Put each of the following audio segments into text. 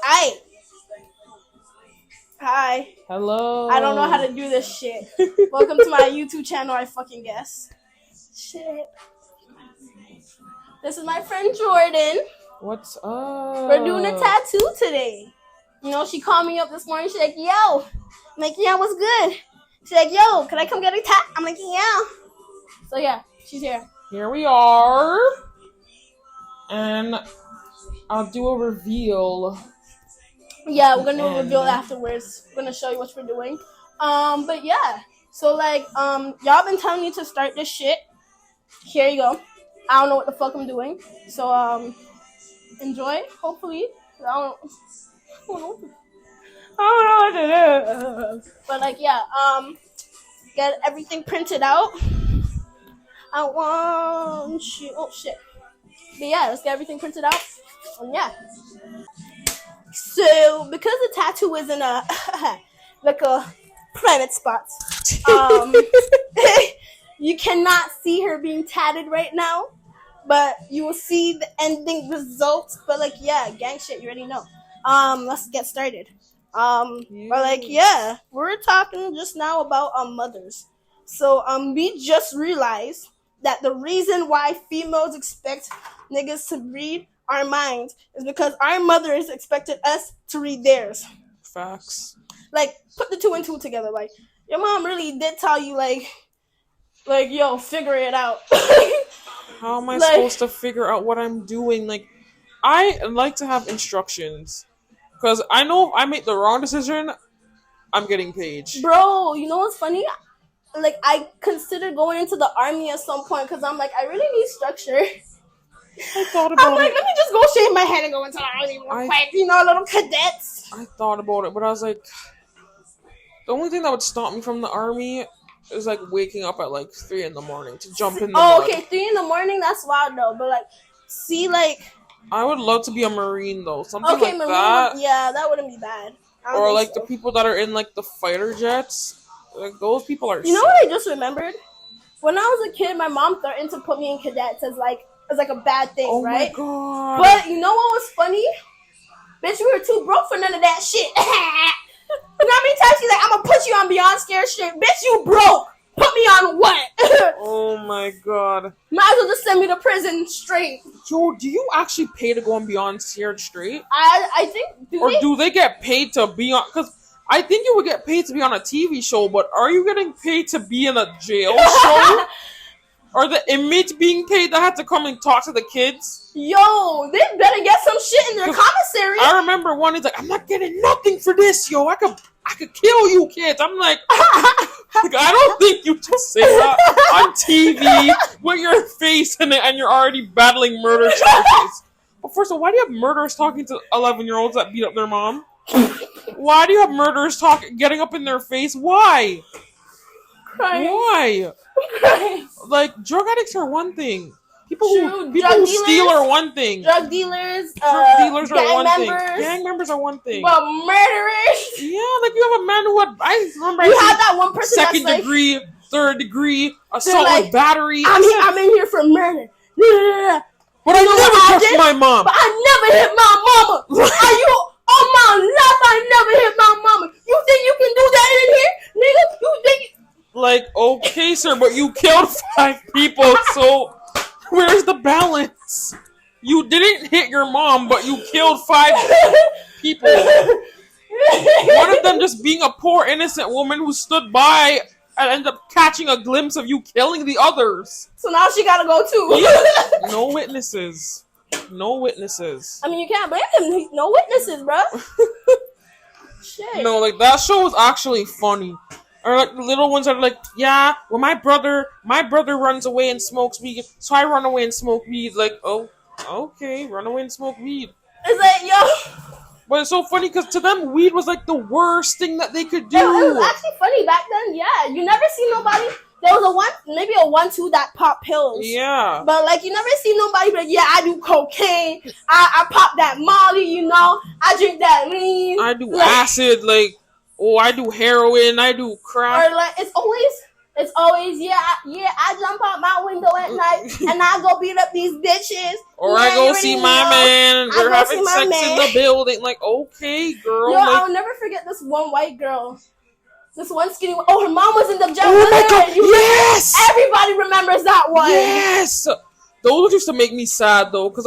Hi. Hi. Hello. I don't know how to do this shit. Welcome to my YouTube channel, I fucking guess. Shit. This is my friend Jordan. What's up? We're doing a tattoo today. You know, she called me up this morning. She's like, yo. I'm like, yeah, what's good? She's like, yo, can I come get a tat? I'm like, yeah. So, yeah, she's here. Here we are. And I'll do a reveal. Yeah, we're going to do a reveal afterwards. We're going to show you what we're doing. But, yeah. So, like, y'all been telling me to start this shit. Here you go. I don't know what the fuck I'm doing. So, enjoy, hopefully. I don't know what to do. But, like, yeah, get everything printed out. I want you. Oh, shit. But, yeah, let's get everything printed out. And, yeah. So, because the tattoo is in a, like a private spot, you cannot see her being tatted right now. But you will see the ending results. But, like, yeah, gang shit, you already know. Let's get started. But, like, yeah, we're talking just now about mothers. So, we just realized that the reason why females expect niggas to read our minds is because our mothers expected us to read theirs. Facts. Like, put the two and two together. Like, your mom really did tell you, like, yo, figure it out. How am I supposed to figure out what I'm doing? Like, I like to have instructions. Because I know if I make the wrong decision, I'm getting paged. Bro, you know what's funny? Like, I considered going into the army at some point because I'm like, I really need structure. I thought about it. I'm like, let me just go shave my head and go into the army real quick. You know, little cadets. I thought about it, but I was like, the only thing that would stop me from the army is like waking up at like 3 a.m. to jump in the mud. Okay, 3 a.m, that's wild though. But like, see, like, I would love to be a Marine though. Something like Marine, that. Yeah, that wouldn't be bad. Or like the people that are in like the fighter jets. Like those people are. You know what I just remembered? When I was a kid, my mom threatened to put me in cadets as like a bad thing, right? Oh my god! But you know what was funny? Bitch, we were too broke for none of that shit. You know how many times she's like, I'm gonna put you on Beyond Scared shit. Bitch, you broke. Put me on what? Oh my god. Might as well just send me to prison straight. Yo, do you actually pay to go on Beyond Scared straight? I think, do they get paid to be on? Because I think you would get paid to be on a TV show, but are you getting paid to be in a jail show? Are the inmates being paid that have to come and talk to the kids? Yo, they better get some shit in their commissary. I remember one, he's like, I'm not getting nothing for this, yo. I could kill you kids. I'm like, I don't think you just say that on TV with your face in it and you're already battling murder charges. But first of all, why do you have murderers talking to 11-year-olds that beat up their mom? Why do you have murderers getting up in their face? Why? Crying. Why? Crying. Like, drug addicts are one thing. People who dealers, steal are one thing. Drug dealers are one members, thing. Gang members are one thing. But murderers. Yeah, like you have a man who had, I remember. You had that one person second that's degree, like, third degree, assault like, with battery. I'm in here for murder. But I never touched my mom. But I never hit my mama. Are you on my life? I never hit my mama. You think you can do that in here, nigga? You think? Like, okay, sir, but you killed 5 people, so where's the balance? You didn't hit your mom, but you killed 5 people. One of them just being a poor innocent woman who stood by and ended up catching a glimpse of you killing the others. So now she gotta go too. Yeah. No witnesses. No witnesses. I mean, you can't blame him. No witnesses, bro. Shit. No, like that show was actually funny. Or like the little ones are like, yeah, well my brother runs away and smokes weed, so I run away and smoke weed. Like, oh, okay, run away and smoke weed. It's like, yo. But it's so funny because to them, weed was like the worst thing that they could do. It was actually funny back then, yeah. You never see nobody. There was maybe a 1-2 that popped pills. Yeah. But like you never see nobody be like, yeah, I do cocaine. I pop that Molly, you know. I drink that lean. I do acid, like, oh, I do heroin. I do crack. Or like it's always It's always I jump out my window at night and I go beat up these bitches. Or I go see my man. They're having sex in the building. Like, okay, girl. Yo, like, I'll never forget this one white girl. This one skinny one. Oh, her mom was in the jail. Oh my god, yes! Everybody remembers that one. Yes! Those used to make me sad though, because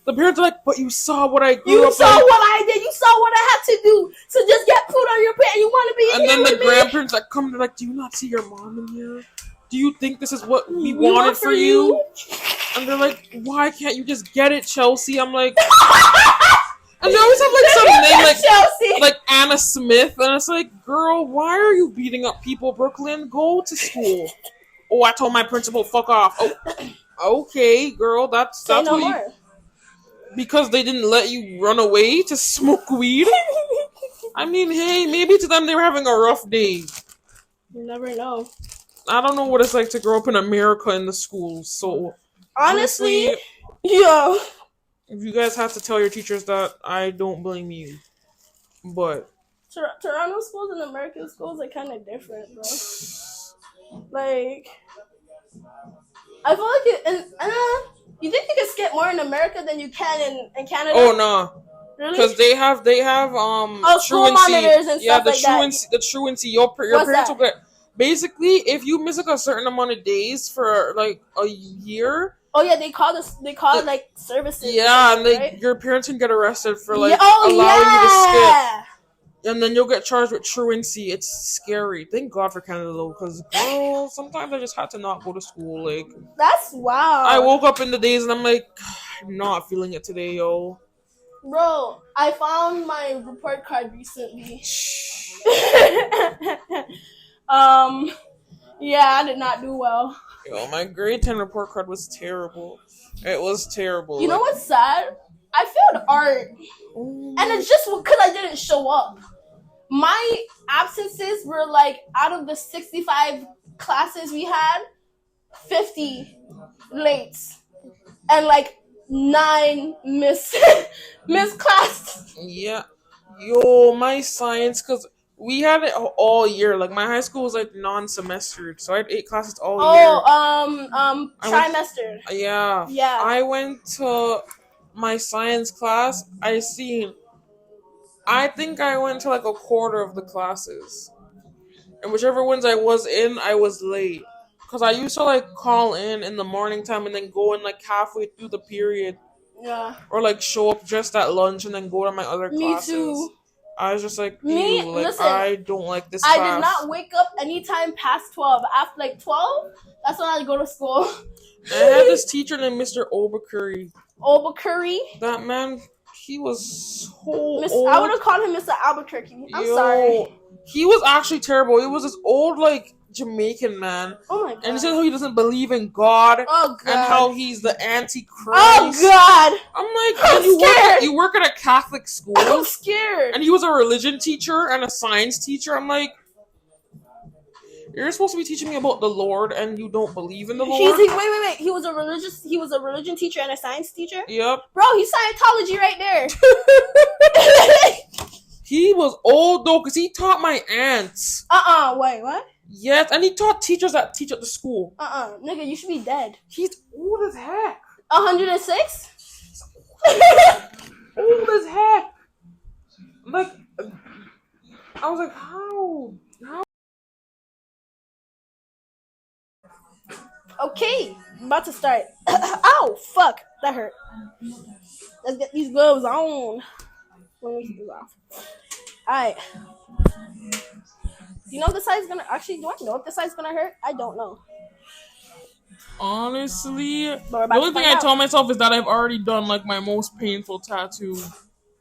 the parents are like, but you saw what I grew up. You saw what I did. You saw what I had to do to just get food on your plate. And you want to be in here with me? And then the grandparents that come, they're like, do you not see your mom in here? Do you think this is what we wanted for you? And they're like, why can't you just get it, Chelsea? I'm like... And they always have like some name like Anna Smith, and it's like, girl, why are you beating up people, Brooklyn? Go to school. Oh, I told my principal, fuck off. Oh, okay, girl, that's what you... Because they didn't let you run away to smoke weed? I mean, hey, maybe to them they were having a rough day. You never know. I don't know what it's like to grow up in America in the schools, so... Honestly, yeah. If you guys have to tell your teachers that, I don't blame you. But... Toronto schools and American schools are kind of different, bro. Like... I feel like you think you can skip more in America than you can in Canada? Oh, no. Really? Because they have school monitors and stuff like that. The truancy. Your parents will get... Basically, if you miss like a certain amount of days for like a year... Oh yeah, they call it like services. Yeah, and right? your parents can get arrested for like allowing you to skip, and then you'll get charged with truancy. It's scary. Thank God for Canada though, because sometimes I just had to not go to school. Like that's wild. I woke up in the days and I'm like, I'm not feeling it today, yo. Bro, I found my report card recently. Yeah, I did not do well. Yo, my grade 10 report card was terrible. It was terrible. You know what's sad? I failed art. And it's just because I didn't show up. My absences were like, out of the 65 classes we had, 50 lates. And like 9 miss classes. Yeah. Yo, my science, because... We had it all year. Like my high school was like non-semestered, so I had 8 classes all year. Trimester. Yeah. I went to my science class. I think I went to like a quarter of the classes, and whichever ones I was in, I was late because I used to like call in the morning time and then go in like halfway through the period. Yeah. Or like show up just at lunch and then go to my other classes. Me too. I was just like, listen, I don't like this class. I did not wake up anytime past 12. After like 12, that's when I go to school. I had this teacher named Mr. Albuquerque. That man, he was so old. I would have called him Mr. Albuquerque. I'm sorry. He was actually terrible. He was this old, like, Jamaican man. Oh my god. And he said how he doesn't believe in God. Oh god. And how he's the Antichrist. Oh god. I'm like, you work at a Catholic school. I'm scared. And he was a religion teacher and a science teacher. I'm like, you're supposed to be teaching me about the Lord and you don't believe in the Lord? Wait. He was a religion teacher and a science teacher? Yep. Bro, he's Scientology right there. He was old though, because he taught my aunts. Wait, what? Yes, and he taught teachers that teach at the school. Nigga, you should be dead. He's old as heck. 106? Old as heck. Like, I was like, how? Okay, about to start. Ow, fuck, that hurt. Let's get these gloves on. Let me take this off. Alright. Do you know if this side's gonna... Actually, do I know if this side's gonna hurt? I don't know. Honestly, the only thing I tell myself is that I've already done, like, my most painful tattoo.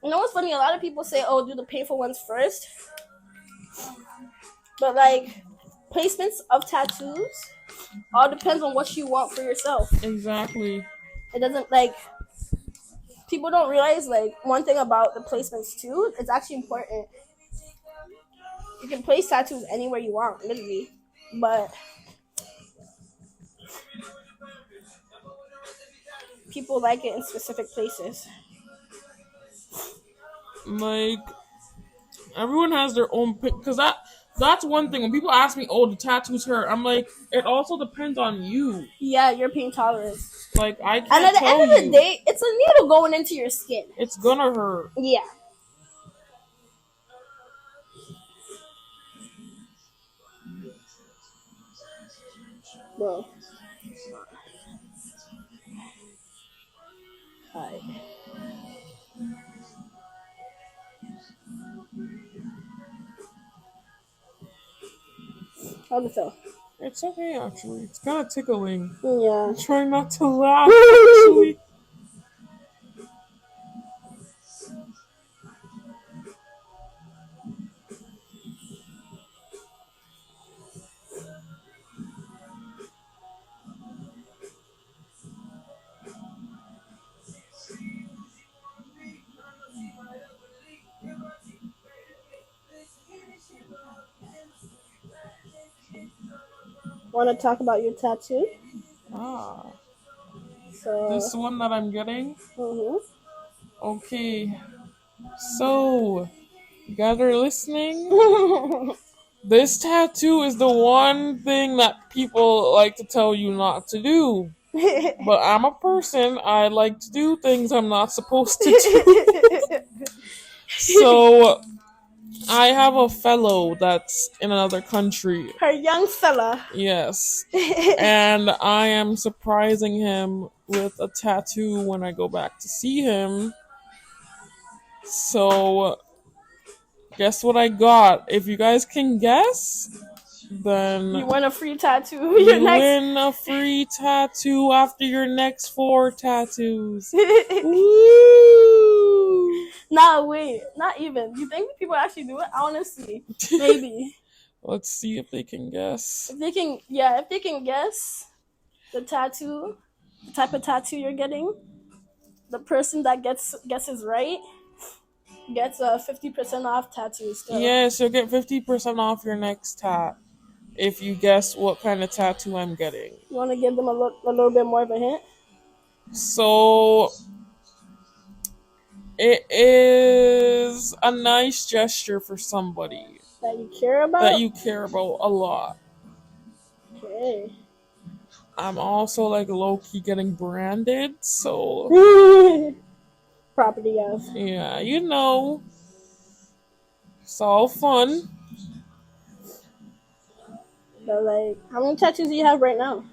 You know what's funny? A lot of people say, oh, do the painful ones first. But, like, placements of tattoos all depends on what you want for yourself. Exactly. It doesn't, like... People don't realize, like, one thing about the placements, too. It's actually important. You can place tattoos anywhere you want, literally. But people like it in specific places. Like, everyone has their own... Because That's one thing. When people ask me, "Oh, the tattoos hurt," I'm like, it also depends on you. Yeah, your pain tolerance. Like I And can't at the tell end of the you. day, it's a needle going into your skin. It's gonna hurt. Yeah. Bro. Alright. How'd it feel? It's okay, actually. It's kind of tickling. Yeah. I'm trying not to laugh, actually. Want to talk about your tattoo? Ah, So. this one that I'm getting? Mhm. Okay. So, you guys are listening? This tattoo is the one thing that people like to tell you not to do. But I'm a person, I like to do things I'm not supposed to do. So, I have a fellow that's in another country. Her young fella. Yes. And I am surprising him with a tattoo when I go back to see him. So, guess what I got? If you guys can guess, then You want a free tattoo? you Your next. win a free tattoo after your next 4 tattoos. Woo! Nah, wait, not even. You think people actually do it? I want to see. Maybe Let's see if they can guess. if they can guess the tattoo, the type of tattoo you're getting, the person that guesses right gets a 50% off tattoo. Still. Yes, you'll get 50% off your next tat if you guess what kind of tattoo I'm getting. You want to give them a little bit more of a hint? So, it is a nice gesture for somebody That you care about? that you care about a lot. Okay. I'm also like low-key getting branded, so Property of. yeah, you know, it's all fun. But like, how many tattoos do you have right now?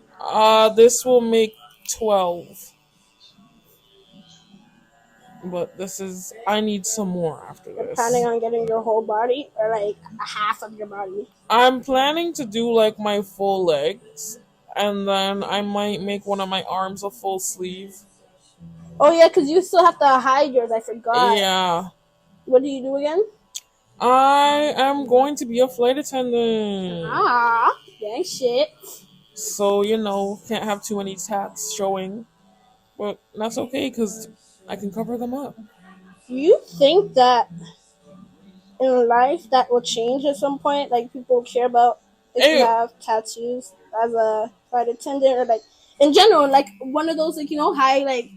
This will make 12. But I need some more after You're this. planning on getting your whole body or like a half of your body? I'm planning to do like my full legs, and then I might make one of my arms a full sleeve. Oh yeah, because you still have to hide yours. I forgot. Yeah. What do you do again? I am going to be a flight attendant. Ah, dang shit. So, can't have too many tats showing. But that's okay, because I can cover them up. Do you think that in life that will change at some point? Like people care about if you have tattoos as a flight attendant or like in general, like one of those like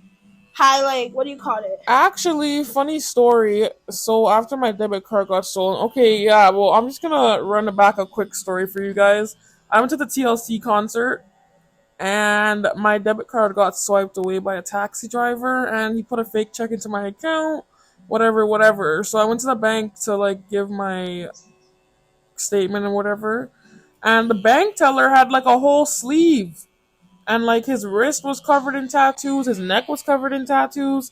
high what do you call it? Actually, funny story. So after my debit card got stolen, okay, yeah, well, I'm just gonna run back a quick story for you guys. I went to the TLC concert, and my debit card got swiped away by a taxi driver, and he put a fake check into my account, whatever. So I went to the bank to like give my statement and whatever, and the bank teller had like a whole sleeve. And like his wrist was covered in tattoos, his neck was covered in tattoos.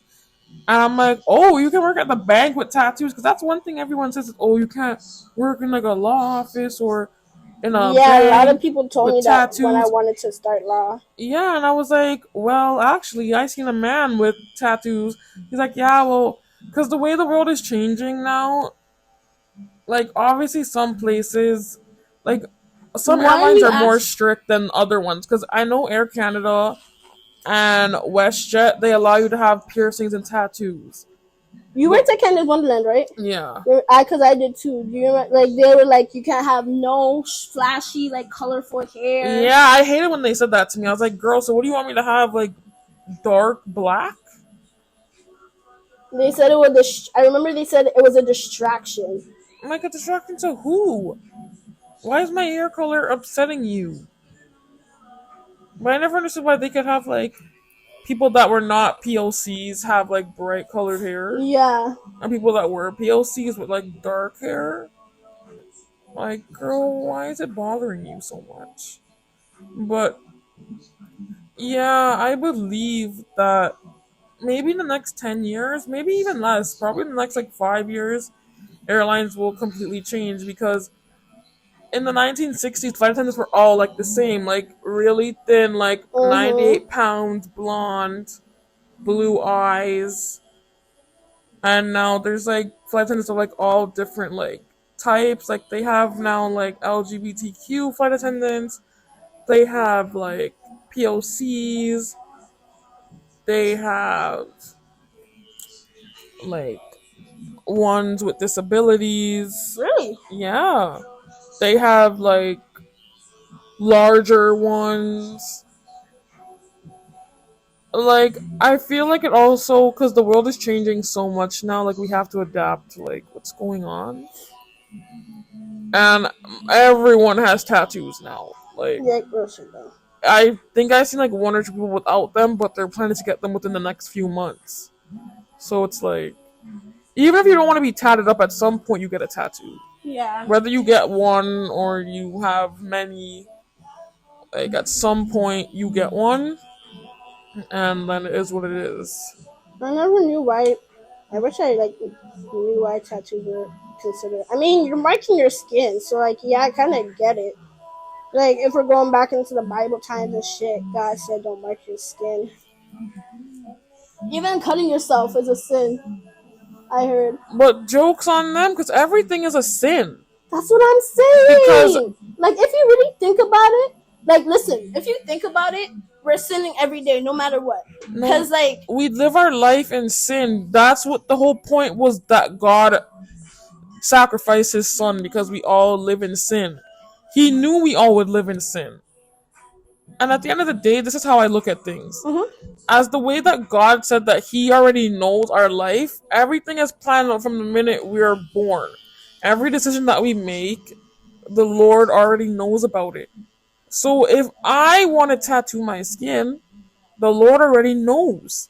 And I'm like, oh, you can work at the bank with tattoos? Because that's one thing everyone says, oh, you can't work in like a law office or in a bank. A lot of people told me that tattoos. when I wanted to start law. Yeah, and I was like, well, actually, I seen a man with tattoos. He's like, yeah, well, because the way the world is changing now, like, obviously some places, like, some airlines are more strict than other ones. Because I know Air Canada and WestJet, they allow you to have piercings and tattoos. You went to Canada's Wonderland, right? Yeah. Because I did too. Do you remember? Like they were like, you can't have no flashy, like colorful hair. Yeah, I hated when they said that to me. I was like, girl, so what do you want me to have? Like dark black? They said it was I remember they said it was a distraction. I'm like, a distraction to who? Why is my hair color upsetting you? But I never understood why they could have like people that were not POCs have like bright colored hair, Yeah. and people that were POCs with like dark hair. Like, girl, why is it bothering you so much? But yeah, I believe that maybe in the next 10 years, maybe even less, probably in the next like 5 years, airlines will completely change because in the 1960s, flight attendants were all like the same, like really thin, like Mm-hmm. 98 pounds, blonde, blue eyes. And now there's like flight attendants of like all different like types. Like they have now like LGBTQ flight attendants, they have like POCs, they have like ones with disabilities. Really? Yeah. They have like larger ones. Like I feel like it also because the world is changing so much now. Like we have to adapt to like what's going on, and everyone has tattoos now. Like Yeah, grocery though. I think I've seen like one or two people without them, but they're planning to get them within the next few months. So it's like even if you don't want to be tatted up, at some point you get a tattoo. Yeah. Whether you get one or you have many, like at some point you get one, and then it is what it is. I never knew why. I wish I like knew why tattoos were considered. I mean, you're marking your skin, so like, yeah, I kind of get it. Like, if we're going back into the Bible times and shit, God said don't mark your skin. Even cutting yourself is a sin. I heard. But jokes on them, because everything is a sin. That's what I'm Because saying. Like, if you really think about it, like, listen, if you think about it, we're sinning every day, no matter what. no, Because, like, we live our life in sin. That's what the whole point was, that God sacrificed his son because we all live in sin. He knew we all would live in sin. And at the end of the day, this is how I look at things. mhm. As the way that God said that he already knows our life, everything is planned out from the minute we are born. Every decision that we make, the Lord already knows about it. So if I want to tattoo my skin, the Lord already knows.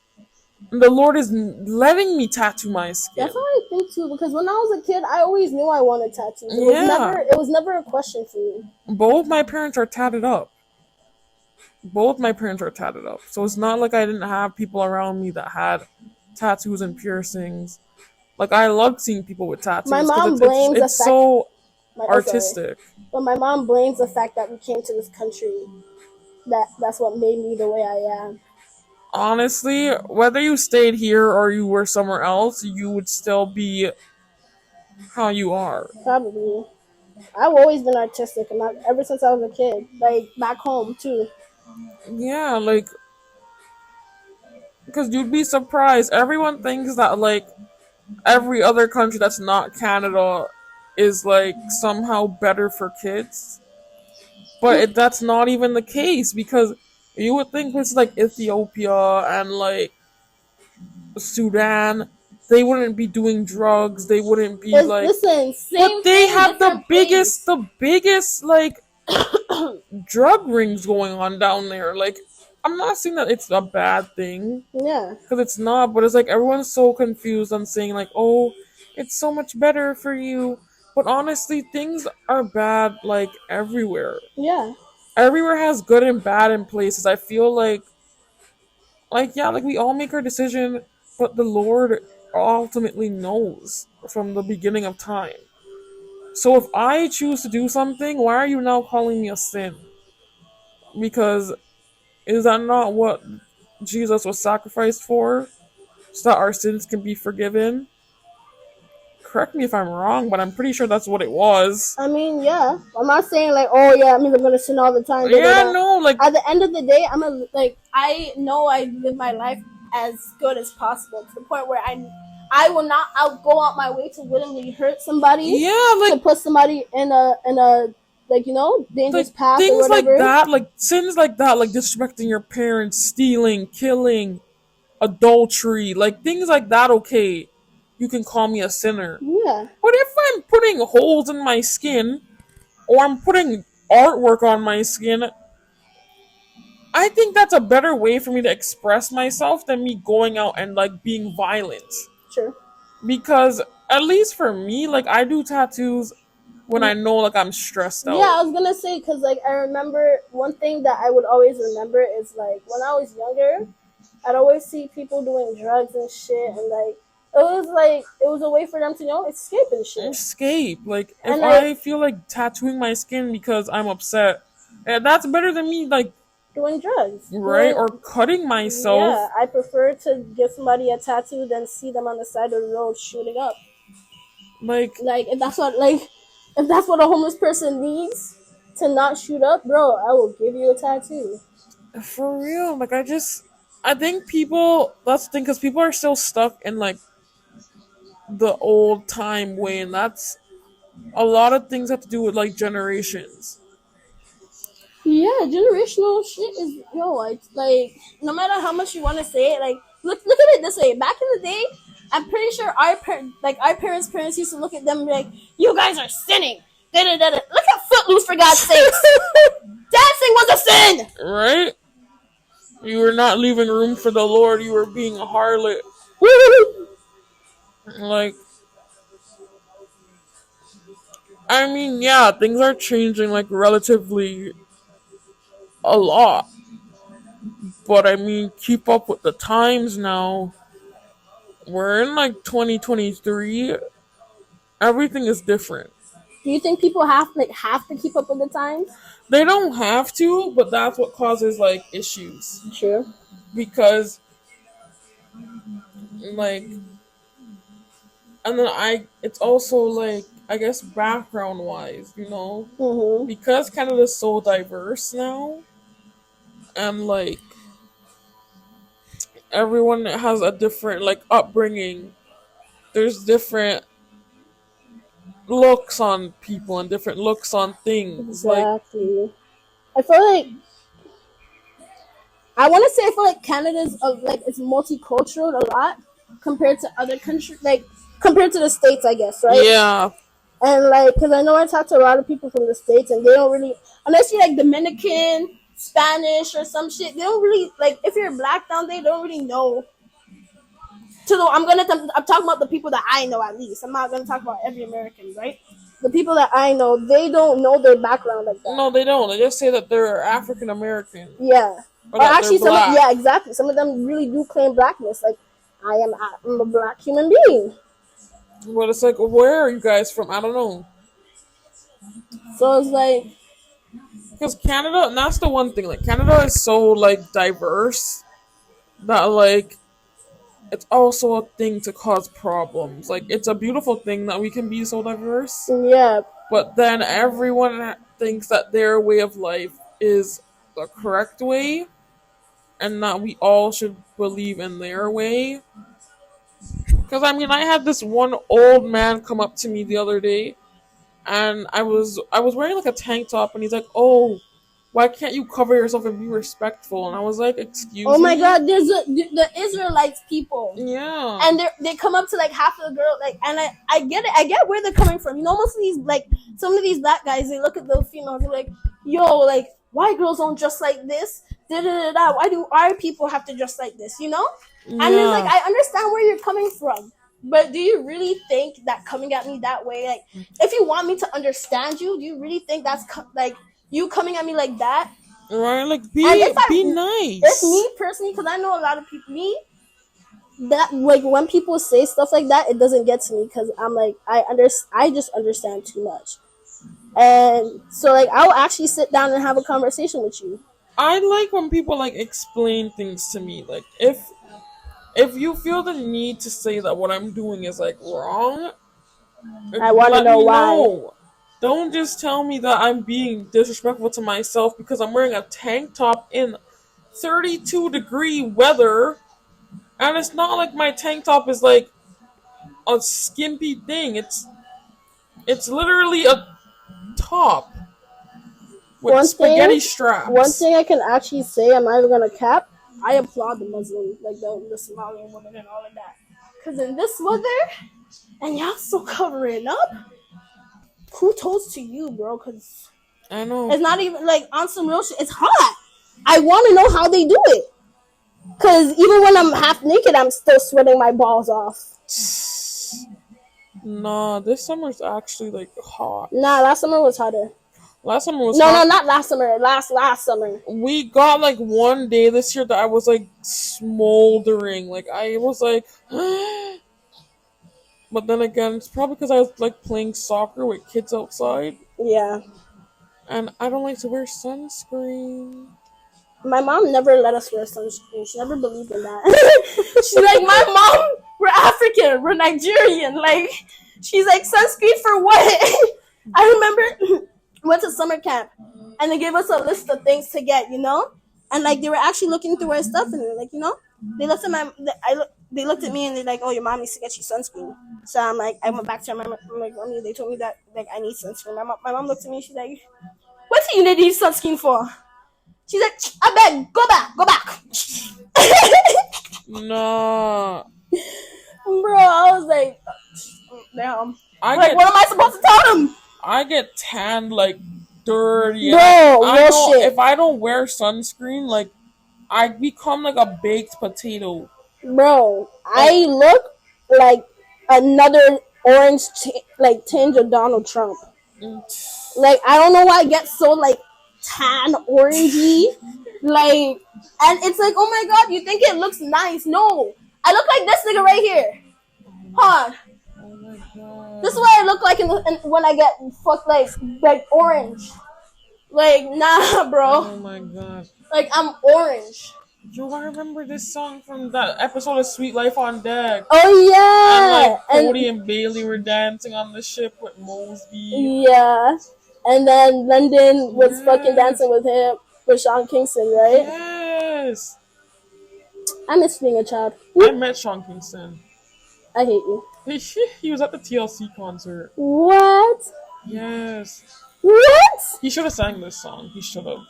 And the Lord is letting me tattoo my skin. That's how I think too. Because when I was a kid, I always knew I wanted tattoos. Yeah. It was never a question for me. Both my parents are tatted up. Both my parents are tatted up. So it's not like I didn't have people around me that had tattoos and piercings. Like I loved seeing people with tattoos My mom because blames the it's fact. so Sorry. artistic. But my mom blames the fact that we came to this country. That's what made me the way I am. Honestly, whether you stayed here or you were somewhere else, you would still be how you are. Probably. I've always been artistic, and ever since I was a kid, like back home too. Yeah, like because you'd be surprised. Everyone thinks that like every other country that's not Canada is like somehow better for kids. But that's not even the case because you would think places like Ethiopia and like Sudan, they wouldn't be doing drugs. They wouldn't be like. Listen, But same they thing, have different place. the biggest like drug rings going on down there. Like, I'm not saying that it's a bad thing Yeah, because it's not, but it's like everyone's so confused on saying like, oh, it's so much better for you. But honestly, things are bad like everywhere. yeah, Everywhere has good and bad in places. I feel like yeah, like we all make our decision, but the Lord ultimately knows from the beginning of time. So if I choose to do something, why are you now calling me a sin? Because is that not what Jesus was sacrificed for? So that our sins can be forgiven? Correct me if I'm wrong, but I'm pretty sure that's what it was. I mean, yeah. I'm not saying like, oh yeah, I mean I'm gonna sin all the time. Yeah, no, like At the end of the day, I know I live my life as good as possible to the point where I will not. I'll go out my way to willingly hurt somebody, yeah, to like put somebody in a like dangerous path or things like whatever. that, like sins like that, like disrespecting your parents, stealing, killing, adultery, like things like that. Okay, you can call me a sinner. Yeah, But if I'm putting holes in my skin or I'm putting artwork on my skin, I think that's a better way for me to express myself than me going out and like being violent. Sure. Because at least for me, like I do tattoos when I know like I'm stressed out. Yeah, I was gonna say because like I remember one thing that I would always remember is like when I was younger, I'd always see people doing drugs and shit, and like it was a way for them to escape and shit. Escape. Like if And, like, I feel like tattooing my skin because I'm upset, that's better than me like doing drugs, right or cutting myself. Yeah, I prefer to give somebody a tattoo than see them on the side of the road shooting up. Like if that's what a homeless person needs to not shoot up, bro, I will give you a tattoo. for real. Like I think people. That's the thing because people are still stuck in like the old time way, and that's a lot of things have to do with like generations. Yeah, generational shit is it's like no matter how much you want to say it, like look at it this way. Back in the day, I'm pretty sure our parents used to look at them and be like, "You guys are sinning." Da-da-da-da. Look at Footloose, for God's sakes. Dancing was a sin. Right? You were not leaving room for the Lord. You were being a harlot. Like, I mean, yeah, things are changing like relatively a lot. But I mean, keep up with the times now. We're in like 2023. Everything is different. Do you think people have to keep up with the times? They don't have to, but that's what causes like issues. True. Because like and then it's also like I guess background wise, Mm-hmm. because Canada's so diverse now, and like everyone has a different like upbringing. There's different looks on people and different looks on things. Exactly. I feel like I feel like Canada's it's multicultural a lot compared to other countries, like compared to the States, I guess, right? Yeah. And because I know I talk to a lot of people from the States, and they don't really, unless you're like Dominican, Spanish, or some shit, they don't really if you're black down there, they don't really know. I'm talking about the people that I know at least. I'm not gonna talk about every American, right? The people that I know, they don't know their background like that. No, they don't. They just say that they're African American. Yeah. Or actually, exactly. Some of them really do claim blackness. Like, I'm a black human being. But it's like, where are you guys from? I don't know. So it's like, because Canada, and that's the one thing. Like, Canada is so like diverse that like it's also a thing to cause problems. Like, it's a beautiful thing that we can be so diverse. Yeah. But then everyone thinks that their way of life is the correct way, and that we all should believe in their way. Because, I mean, I had this one old man come up to me the other day, and I was wearing, like, a tank top, and he's like, "Oh, why can't you cover yourself and be respectful?" And I was like, "Excuse me?" Oh my God, there's the Israelites people. Yeah. And they come up to, like, half of the girl, like, and I get it. I get where they're coming from. You know, most of these, like, some of these black guys, they look at the females, they're like, "Yo, like, why girls don't dress like this? Da-da-da-da. Why do our people have to dress like this?" You know? Yeah. And it's like, I understand where you're coming from, but do you really think that coming at me that way, like, if you want me to understand you, do you really think that's you coming at me like that? Right, like, be nice. It's me personally, because I know a lot of people, that, like, when people say stuff like that, it doesn't get to me, because I'm like, I just understand too much. And so, like, I'll actually sit down and have a conversation with you. I like when people, like, explain things to me. Like, if you feel the need to say that what I'm doing is, like, wrong, I want to know why. Don't just tell me that I'm being disrespectful to myself because I'm wearing a tank top in 32-degree weather, and it's not like my tank top is, like, a skimpy thing. It's literally a top with spaghetti straps. One thing I can actually say, I'm not even gonna cap, I applaud the Muslim, like the Somalian woman and all of that. Because in this weather, and y'all still covering up, who toast to you, bro? Because I know. it's not even like on some real shit. It's hot. I want to know how they do it. Because even when I'm half naked, I'm still sweating my balls off. Nah, this summer's actually like hot. Nah, last summer was hotter. Last summer was No, hot. not last summer. Last summer. We got like one day this year that I was like smoldering. Like I was like, but then again, it's probably because I was like playing soccer with kids outside, Yeah. and I don't like to wear sunscreen. My mom never let us wear sunscreen. She never believed in that. She's like, my mom, we're African, we're Nigerian. Like, she's like, sunscreen for what? I remember went to summer camp and they gave us a list of things to get, you know? And like they were actually looking through our stuff and like, you know, they looked at they looked at me and they're like, oh, your mom needs to get you sunscreen. So I'm like, I went back to her mom. I'm like, mommy, they told me that like I need sunscreen. My mom looked at me. She's like, what do you need sunscreen for? She's like, I beg, go back. Nah. Bro, I was like, damn. What am I supposed to tell them? I get tanned like dirty. Bro, real shit. If I don't wear sunscreen, like I become like a baked potato. Bro, I look like another orange tinge of Donald Trump. Like I don't know why I get so like tan orangey, like, and it's like, oh my god, you think it looks nice? No, I look like this nigga right here. Huh? Oh my god. This is what I look like when I get fucked like orange. Like nah, bro. Oh my god. Like I'm orange. Yo, I remember this song from that episode of Sweet Life on Deck. Oh yeah. And like Cody and Bailey were dancing on the ship with Mosby. Yeah. And then London was fucking dancing with him, with Sean Kingston, right? Yes. I miss being a child. I met Sean Kingston. I hate you. He was at the TLC concert. What? Yes. What? He should have sang this song. He should have.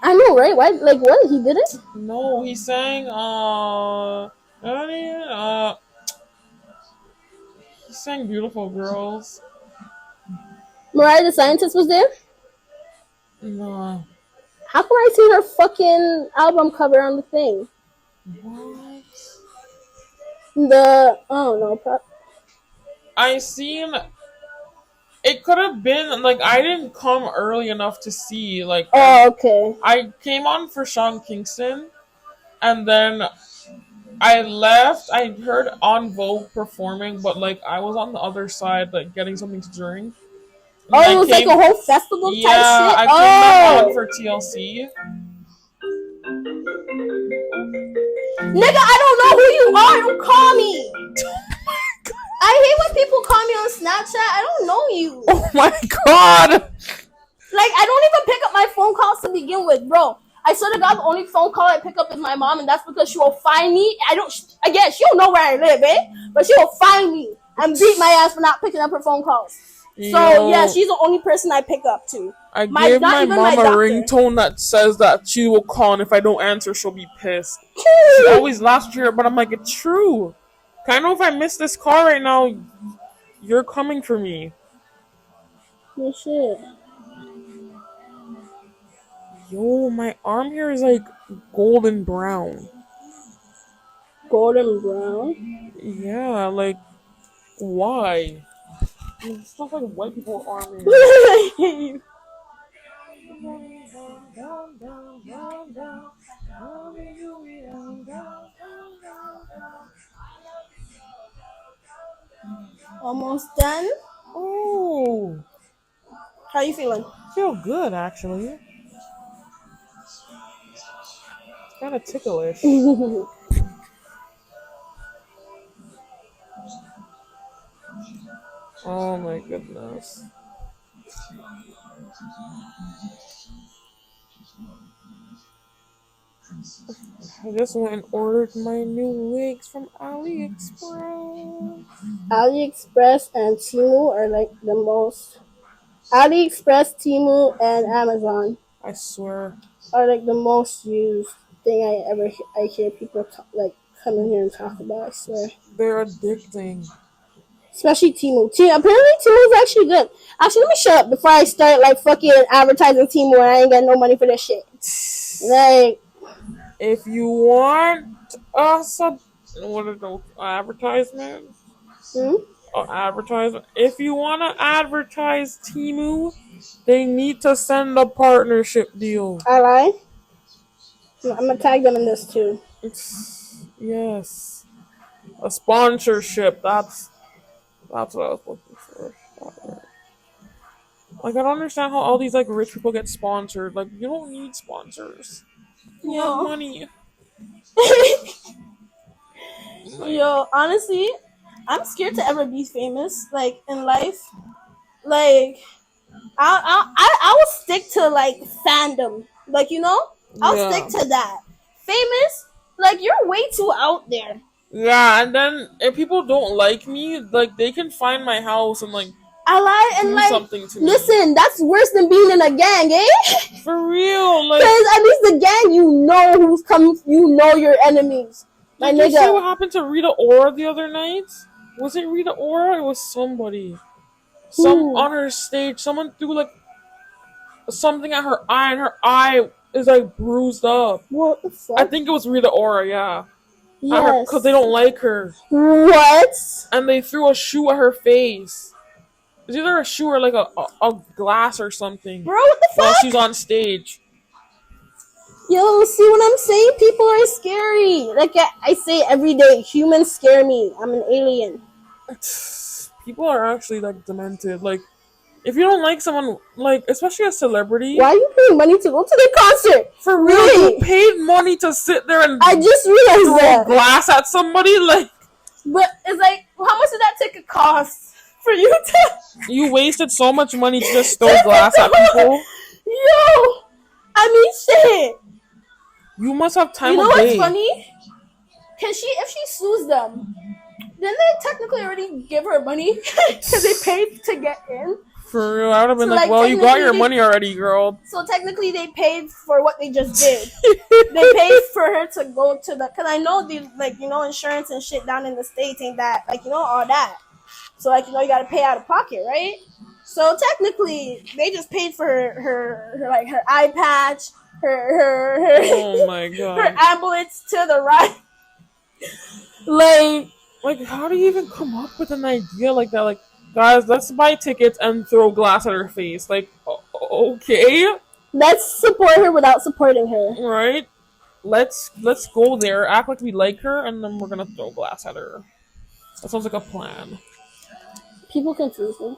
I know, right? Why? Like, what? He didn't? No, he sang, he sang Beautiful Girls. Mariah the Scientist was there? No. How come I see her fucking album cover on the thing? What? I seen... It could have been, like, I didn't come early enough to see, like... Oh, okay. I came on for Sean Kingston, and then I left. I heard En Vogue performing, but, like, I was on the other side, like, getting something to drink. And it was like a whole festival type shit? Yeah, I came back on for TLC. Nigga, I don't know who you are. Don't call me. I hate when people call me on Snapchat. I don't know you. Oh my god! Like, I don't even pick up my phone calls to begin with, bro. I swear to God, the only phone call I pick up is my mom, and that's because she will find me. Again, she don't know where I live, but she will find me and beat my ass for not picking up her phone calls. So, yeah, she's the only person I pick up to. I gave my mom a ringtone that says that she will call, and if I don't answer, she'll be pissed. She always laughs at her, but I'm like, it's true. I know if I miss this call right now, you're coming for me. No shit. Yo, my arm here is like golden brown. Golden brown? Yeah, like, why? It's stuff like white people arm here. Almost done. Oh. How you feeling? I feel good, actually. Kind of ticklish. Oh my goodness. I just went and ordered my new wigs from AliExpress. AliExpress and Temu are like the most. AliExpress, Temu, and Amazon. I swear. Are like the most used thing I hear people come in here and talk about. I swear. They're addicting. Especially Temu. Apparently Temu is actually good. Actually, let me shut up before I start like fucking advertising Temu and I ain't got no money for this shit. Like, if you want a advertisement? Advertisement. If you want to advertise Temu, they need to send a partnership deal. Alright. I'm gonna tag them in this too. Yes. A sponsorship. That's what I was looking for. Like, I don't understand how all these like rich people get sponsored. Like, you don't need sponsors. You have money. Yo, honestly, I'm scared to ever be famous. Like in life, like I will stick to like fandom. Like I'll stick to that. Famous, like you're way too out there. Yeah, and then if people don't like me, like they can find my house and like do something to me. Listen, that's worse than being in a gang, eh? For real, like because at least the gang, you know who's coming, you know your enemies. My Did you nigga. see what happened to Rita Ora the other night? Was it Rita Ora? It was somebody. On her stage, someone threw like something at her eye, and her eye is like bruised up. What the fuck? I think it was Rita Ora, yeah. Yes. Because they don't like her. What? And they threw a shoe at her face. It's either a shoe or like a glass or something. Bro, what the fuck? While she's on stage. Yo, see what I'm saying? People are scary. Like I say every day, humans scare me. I'm an alien. People are actually like demented. Like, if you don't like someone, like especially a celebrity, why are you paying money to go to their concert? For real, really? You paid money to sit there and I just realized that glass at somebody. Like, but it's like, how much did that ticket cost for you to? You wasted so much money to just throw glass at people. Yo, I mean, shit. You must have time. You know what's funny? If she sues them, didn't they technically already give her money because they paid to get in? For real, I would have been well, you got your money already, girl. So technically, they paid for what they just did. They paid for her to go to the, because I know the insurance and shit down in the States ain't that all that. So you got to pay out of pocket, right? So technically, they just paid for her eye patch. Her oh my god, her ambulance to the right. Like how do you even come up with an idea like that? Like, guys, let's buy tickets and throw glass at her face. Like, okay, let's support her without supporting her. Right? Let's go there, act like we like her, and then we're gonna throw glass at her. That sounds like a plan. People confuse me.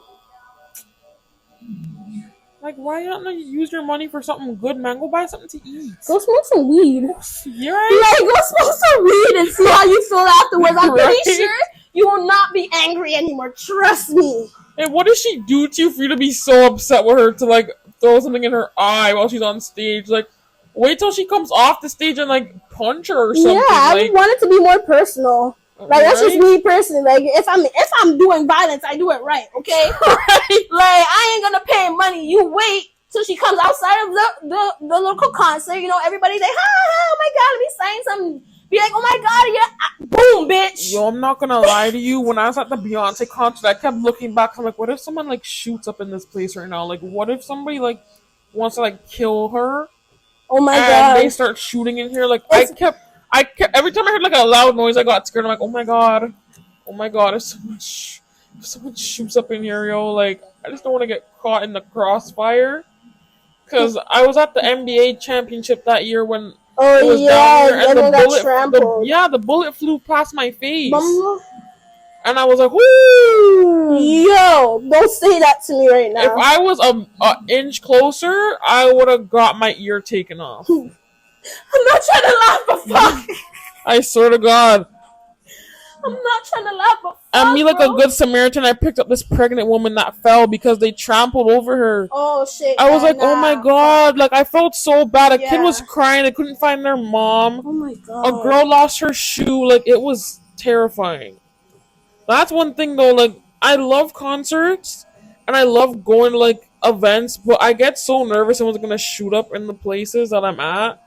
Like, why don't you use your money for something good, man? Go buy something to eat. Go smoke some weed. You're right. Like, go smoke some weed and see how you feel afterwards. I'm pretty sure you will not be angry anymore. Trust me. And what does she do to you for you to be so upset with her to, like, throw something in her eye while she's on stage? Like, wait till she comes off the stage and, like, punch her or something. Yeah, I want it to be more personal. Like, that's just me personally. Like, if I'm doing violence, I do it right, okay? Right. Like, I ain't gonna pay money. You wait till she comes outside of the local concert. Everybody's like, oh my god, let me sign something. Be like, oh my god, yeah, boom, bitch. Yo, I'm not gonna lie to you. When I was at the Beyonce concert, I kept looking back. I'm like, what if someone, like, shoots up in this place right now? Like, what if somebody, like, wants to, like, kill her? Oh my god. And they start shooting in here. Like, I kept every time I heard like a loud noise, I got scared. I'm like, oh my god, if someone shoots up in here, yo, like, I just don't want to get caught in the crossfire. Because I was at the NBA championship that year when it was down here, and the bullet flew past my face, and I was like, whoo! Yo, don't say that to me right now. If I was an inch closer, I would have got my ear taken off. I'm not trying to laugh, but fuck. I swear to God. I'm not trying to laugh, but fuck, and me, like a good Samaritan, I picked up this pregnant woman that fell because they trampled over her. Oh, shit. I was like, oh my god. Like, I felt so bad. A kid was crying. They couldn't find their mom. Oh my god. A girl lost her shoe. Like, it was terrifying. That's one thing, though. Like, I love concerts, and I love going to, like, events, but I get so nervous someone's gonna shoot up in the places that I'm at.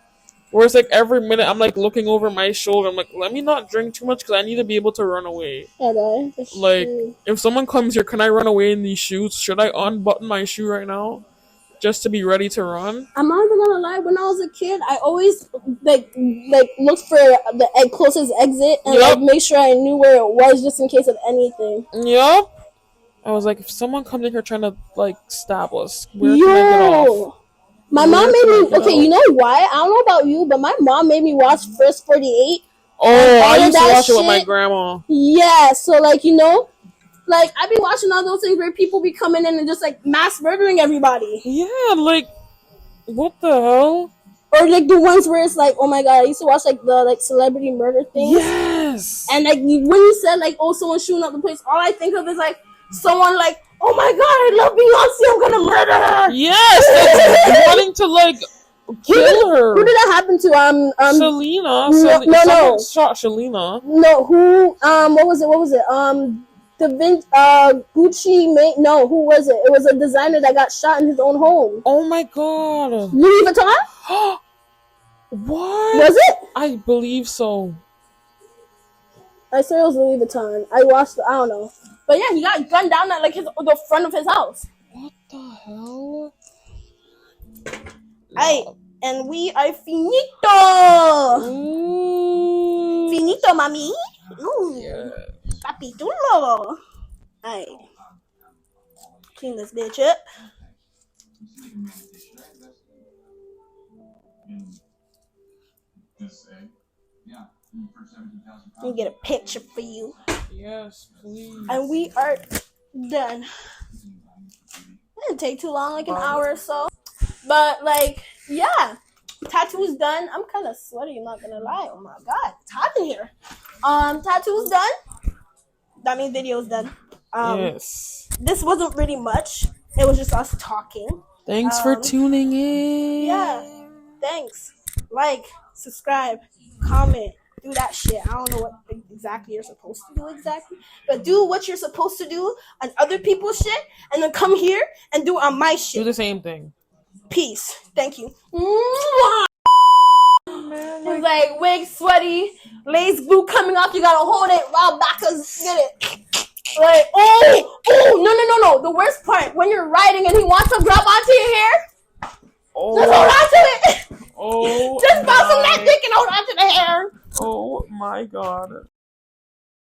Whereas like every minute I'm like looking over my shoulder. I'm like, let me not drink too much because I need to be able to run away. Yeah, that's Like, true. if someone comes here, can I run away in these shoes? Should I unbutton my shoe right now just to be ready to run? I'm not even gonna lie. When I was a kid, I always like looked for the closest exit and like make sure I knew where it was just in case of anything. Yep. I was like, if someone comes in here trying to like stab us, where can I get off? My mom made me. Okay, you know why? I don't know about you, but my mom made me watch First 48. Oh, I used to watch it with my grandma. Yeah, so like like I be watching all those things where people be coming in and just like mass murdering everybody. Yeah, like what the hell? Or like the ones where it's like, oh my god, I used to watch like the like celebrity murder things. Yes. And like when you said like, oh, someone's shooting up the place, all I think of is like someone like, oh my god, I love Beyonce, I'm gonna murder her. Yes, wanting to like kill her. Who did that happen to? Selena. No. Shot Selena. No, who? What was it? Gucci made. No, who was it? It was a designer that got shot in his own home. Oh my god. Louis Vuitton? What? Was it? I believe so. I swear it was Louis Vuitton. I watched. I don't know. But yeah, he got gunned down at like the front of his house. What the hell? Hey, and we are finito. Ooh. Finito, mami. Ooh. Yeah. Papi chulo. Alright. Clean this bitch up. Let me get a picture for you. Yes, please. And we are done. It didn't take too long, like an hour or so. But like, yeah. Tattoo's done. I'm kind of sweaty, I'm not gonna lie. Oh my god, it's hot in here. Tattoo's done. That means video's done. Yes. This wasn't really much. It was just us talking. Thanks for tuning in. Yeah. Thanks. Like, subscribe, comment, do that shit. I don't know what exactly you're supposed to do exactly, but do what you're supposed to do on other people's shit, and then come here and do it on my shit. Do the same thing. Peace. Thank you. It's like wig sweaty, lace glue coming off. You gotta hold it while backers get it. Like no. The worst part when you're riding and he wants to grab onto your hair. Oh. Just hold on to it. Oh. Just bounce on that dick and hold on to the hair. Oh my god.